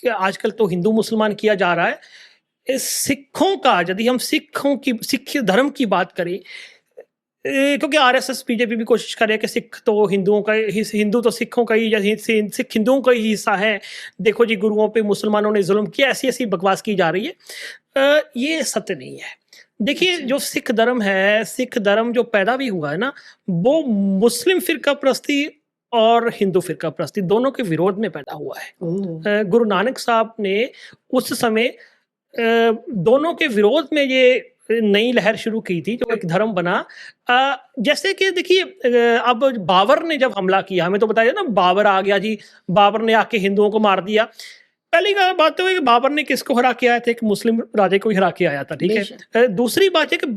आजकल तो हिंदू मुसलमान किया जा रहा है। सिखों का, यदि हम सिख धर्म की बात करें, क्योंकि आरएसएस बीजेपी भी कोशिश कर रहे हैं कि सिख तो हिंदुओं का, हिंदू तो सिखों का ही, या सिख हिंदुओं का ही हिस्सा है, देखो जी गुरुओं पे मुसलमानों ने जुल्म किया, ऐसी ऐसी बकवास की जा रही है। ये सत्य नहीं है। देखिए, जो सिख धर्म है, सिख धर्म जो पैदा भी हुआ है ना, वो मुस्लिम फिरका परस्ती और हिंदू फिरका परस्ती दोनों के विरोध में पैदा हुआ है। गुरु नानक साहब ने उस समय दोनों के विरोध में ये नई लहर शुरू की थी, जो एक धर्म बना। जैसे कि देखिए, अब बाबर ने जब हमला किया, हमें तो बताया ना, बाबर आ गया जी, बाबर ने आके हिंदुओं को मार दिया। पहली बात तो है कि बाबर ने किसको हरा के आया था? एक मुस्लिम राजे को ही हरा के आया था, ठीक है। दूसरी बात है कि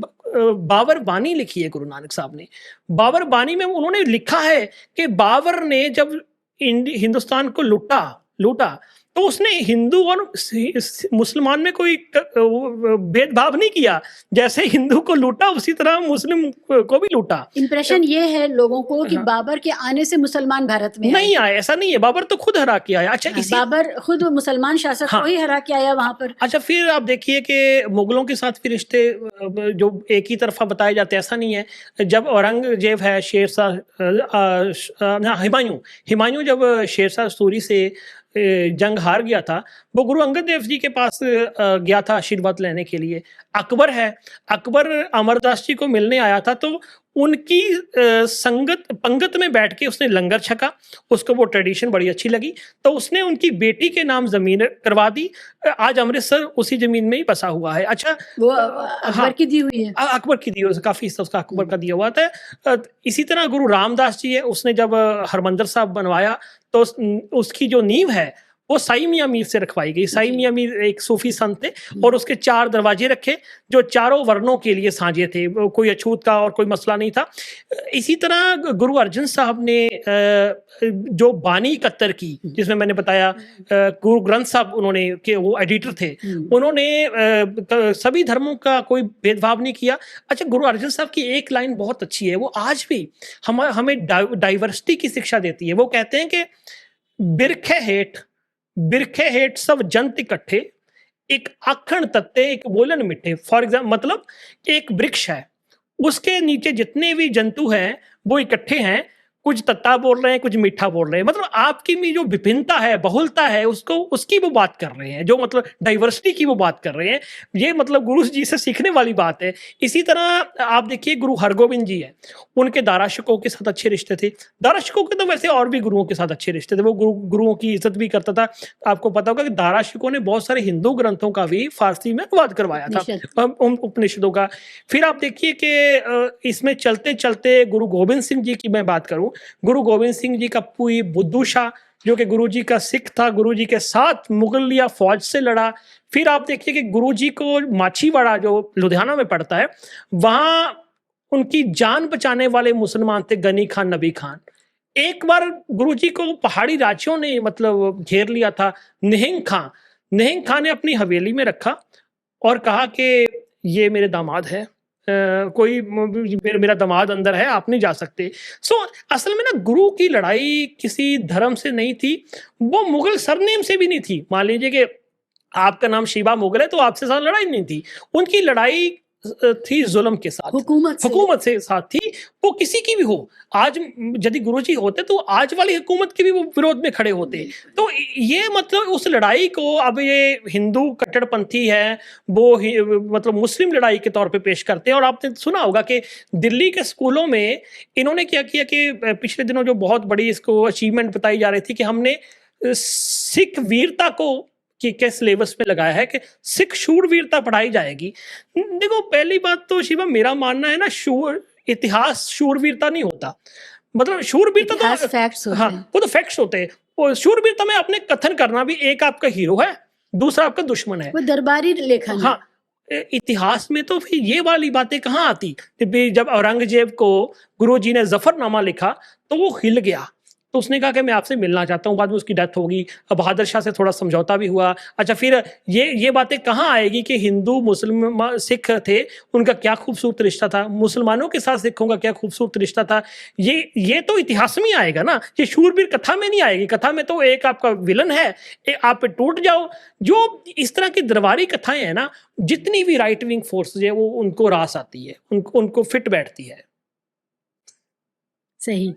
बाबर बानी लिखी है गुरु नानक साहब ने। बाबर बानी में उन्होंने लिखा है कि बाबर ने जब हिंदुस्तान को लूटा तो उसने हिंदू और मुसलमान में कोई भेदभाव नहीं किया। जैसे हिंदू को लूटा, उसी तरह मुस्लिम को भी लूटा। इंप्रेशन ये है लोगों को कि बाबर के आने से मुसलमान भारत में नहीं आए, ऐसा नहीं है। बाबर तो खुद हरा के आया। अच्छा, बाबर खुद मुसलमान शासक को ही हरा के आया वहां पर। अच्छा, फिर आप देखिए कि मुगलों के साथ फिर रिश्ते जो एक ही तरफा बताए जाते, ऐसा नहीं है। जब औरंगजेब है, हिमायूं जब शेरशाह सूरी से जंग हार गया था, वो गुरु अंगद देव जी के पास गया था आशीर्वाद लेने के लिए। अकबर अमरदास जी को मिलने आया था, तो उनकी पंगत में बैठ के उसने लंगर छका। उसको वो ट्रेडिशन बड़ी अच्छी लगी, तो उसने उनकी बेटी के नाम जमीन करवा दी। आज अमृतसर उसी जमीन में ही बसा हुआ है। अच्छा, वो अकबर की दी हुई है। अकबर की दी हुई, काफी हिस्सा उसका अकबर का दिया हुआ था। इसी तरह गुरु रामदास जी है, उसने जब हरमंदिर साहब बनवाया, तो उसकी जो नींव है वो साई मियां मीर से रखवाई गई। साई मियां मीर एक सूफी संत थे, और उसके 4 दरवाजे रखे जो चारों वर्णों के लिए साझे थे, कोई अछूत का और कोई मसला नहीं था। इसी तरह गुरु अर्जन साहब ने जो बानी इकहत्तर की, जिसमें मैंने बताया गुरु ग्रंथ साहब, उन्होंने के वो एडिटर थे, उन्होंने सभी धर्मों का कोई भेदभाव नहीं किया। अच्छा, गुरु अर्जन साहब की एक लाइन बहुत अच्छी है, वो आज भी हमें डाइवर्सिटी की शिक्षा देती है। वो कहते हैं कि बिरखे हेठ सब जंत इकट्ठे, एक आखण तत्ते एक बोलन मिठे। फॉर एग्जाम्पल, मतलब एक वृक्ष है, उसके नीचे जितने भी जंतु हैं वो इकट्ठे हैं, कुछ तत्ता बोल रहे हैं, कुछ मीठा बोल रहे हैं। मतलब आपकी में जो विभिन्नता है, बहुलता है, उसकी वो बात कर रहे हैं, जो मतलब डाइवर्सिटी की वो बात कर रहे हैं। ये मतलब गुरु जी से सीखने वाली बात है। इसी तरह आप देखिए, गुरु हरगोविंद जी है, उनके दाराशिकों के साथ अच्छे रिश्ते थे। दाराशिकों के तो वैसे और भी गुरुओं के साथ अच्छे रिश्ते थे, वो गुरुओं की इज्जत भी करता था। आपको पता होगा कि दाराशिकों ने बहुत सारे हिंदू ग्रंथों का भी फारसी में अनुवाद करवाया था, उपनिषदों का। फिर आप देखिए कि इसमें चलते चलते गुरु गोविंद सिंह जी की मैं बात करूं, गुरु गोविंद सिंह जी का पुई बुद्धू शाह, जो कि गुरु जी का सिख था, गुरु जी के साथ मुगलिया फौज से लड़ा। फिर आप देखिए कि गुरु जी को माछीवाड़ा, जो लुधियाना में पड़ता है, वहां उनकी जान बचाने वाले मुसलमान थे गनी खान, नबी खान। एक बार गुरु जी को पहाड़ी राज्यों ने मतलब घेर लिया था। निहिंग खान ने अपनी हवेली में रखा और कहा कि ये मेरे दामाद है, कोई मेरा दामाद अंदर है, आप नहीं जा सकते। असल में ना, गुरु की लड़ाई किसी धर्म से नहीं थी, वो मुगल सरनेम से भी नहीं थी। मान लीजिए कि आपका नाम शिवा मुगल है, तो आपसे साथ लड़ाई नहीं थी। उनकी लड़ाई थी जुल्म के साथ, हुकूमत से साथ थी, वो किसी की भी हो। आज यदि गुरुजी होते तो आज वाली हुकूमत के भी वो विरोध में खड़े होते। तो ये मतलब उस लड़ाई को अब ये हिंदू कट्टरपंथी है, वो मतलब मुस्लिम लड़ाई के तौर पे पेश करते हैं। और आपने सुना होगा कि दिल्ली के स्कूलों में इन्होंने क्या किया कि पिछले दिनों जो बहुत बड़ी इसको अचीवमेंट बताई जा रही थी कि हमने सिख वीरता को के सिलेबस में लगाया है कि सिख शूरवीरता पढ़ाई जाएगी। देखो, पहली बात तो शिवा, मेरा मानना है ना, इतिहास शूरवीरता नहीं होता। मतलब शूरवीरता तो फैक्ट्स होते हैं। हाँ, वो तो फैक्ट्स होते हैं। और शूरवीरता में आपने कथन करना भी, एक आपका हीरो है, दूसरा आपका दुश्मन है, वो दरबारी लेखन। हाँ, इतिहास में तो फिर ये वाली बातें कहाँ आती। जब औरंगजेब को गुरुजी ने जफरनामा लिखा तो वो हिल गया, तो उसने कहा कि मैं आपसे मिलना चाहता हूँ। बाद में उसकी डेथ होगी। अब बहादुर शाह से थोड़ा समझौता भी हुआ। अच्छा, फिर ये बातें कहाँ आएगी कि हिंदू मुस्लिम सिख थे, उनका क्या खूबसूरत रिश्ता था, मुसलमानों के साथ सिखों का क्या खूबसूरत रिश्ता था। ये तो इतिहास में आएगा ना, ये शूरवीर कथा में नहीं आएगी। कथा में तो एक आपका विलन है, आप टूट जाओ। जो इस तरह की दरबारी कथाएं हैं ना, जितनी भी राइट विंग फोर्स है वो उनको रास आती है, उनको फिट बैठती है। सही।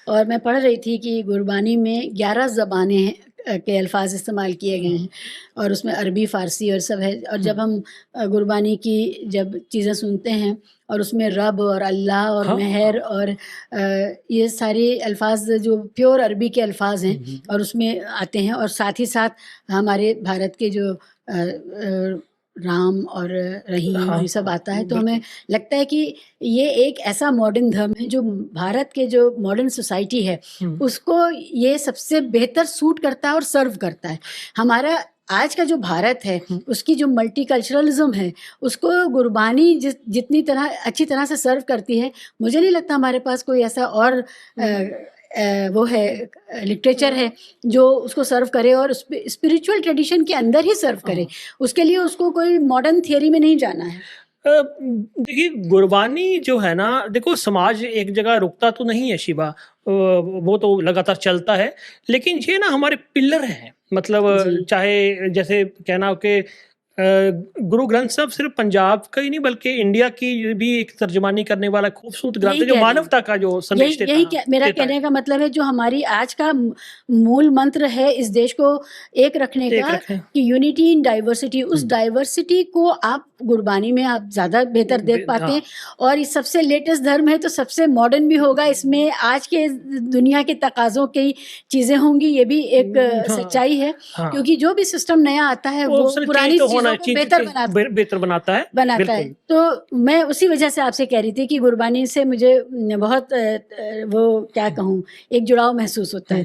और मैं पढ़ रही थी कि गुरबानी में 11 ज़बानें के अल्फाज इस्तेमाल किए गए हैं और उसमें अरबी, फ़ारसी और सब है। और जब हम गुरबानी की जब चीज़ें सुनते हैं और उसमें रब और अल्लाह और हाँ, मेहर और ये सारे अल्फाज जो प्योर अरबी के अल्फाज हैं और उसमें आते हैं, और साथ ही साथ हमारे भारत के जो राम और रहीम हाँ, ये सब आता है, तो बिल्कुल। हमें लगता है कि ये एक ऐसा मॉडर्न धर्म है जो भारत के जो मॉडर्न सोसाइटी है उसको ये सबसे बेहतर सूट करता है और सर्व करता है। हमारा आज का जो भारत है उसकी जो मल्टीकल्चरलिज्म है उसको गुरबानी जितनी तरह अच्छी तरह से सर्व करती है, मुझे नहीं लगता हमारे पास कोई ऐसा और वो है लिटरेचर है जो उसको सर्व करे और स्पिरिचुअल ट्रेडिशन के अंदर ही सर्व करे। उसके लिए उसको कोई मॉडर्न थियरी में नहीं जाना है। देखिए, गुरबानी जो है ना, देखो समाज एक जगह रुकता तो नहीं है शिवा, वो तो लगातार चलता है। लेकिन ये ना हमारे पिलर हैं, मतलब जी। चाहे जैसे कहना हो कि गुरु ग्रंथ साहब सिर्फ पंजाब का ही नहीं बल्कि इंडिया की भी एक तर्जमानी करने वाला खूबसूरत ग्रंथ यही है जो कह रही हूँ। मानवता का जो संदेश यही मेरा देता है। कहने का मतलब है, जो हमारी आज का मूल मंत्र है इस देश को एक रखने एक का रखें। कि यूनिटी इन डाइवर्सिटी, उस डाइवर्सिटी को आप गुरबानी में आप ज़्यादा बेहतर देख पाते हैं। और ये सबसे लेटेस्ट धर्म है तो सबसे मॉडर्न भी होगा, इसमें आज के दुनिया के तकाज़ों की चीज़ें होंगी, ये भी एक सच्चाई है। क्योंकि जो भी सिस्टम नया आता है वो पुरानी चीज़ों को बेहतर बनाता है। तो मैं उसी वजह से आपसे कह रही थी कि गुरबानी से मुझे बहुत वो क्या कहूँ, एक जुड़ाव महसूस होता है।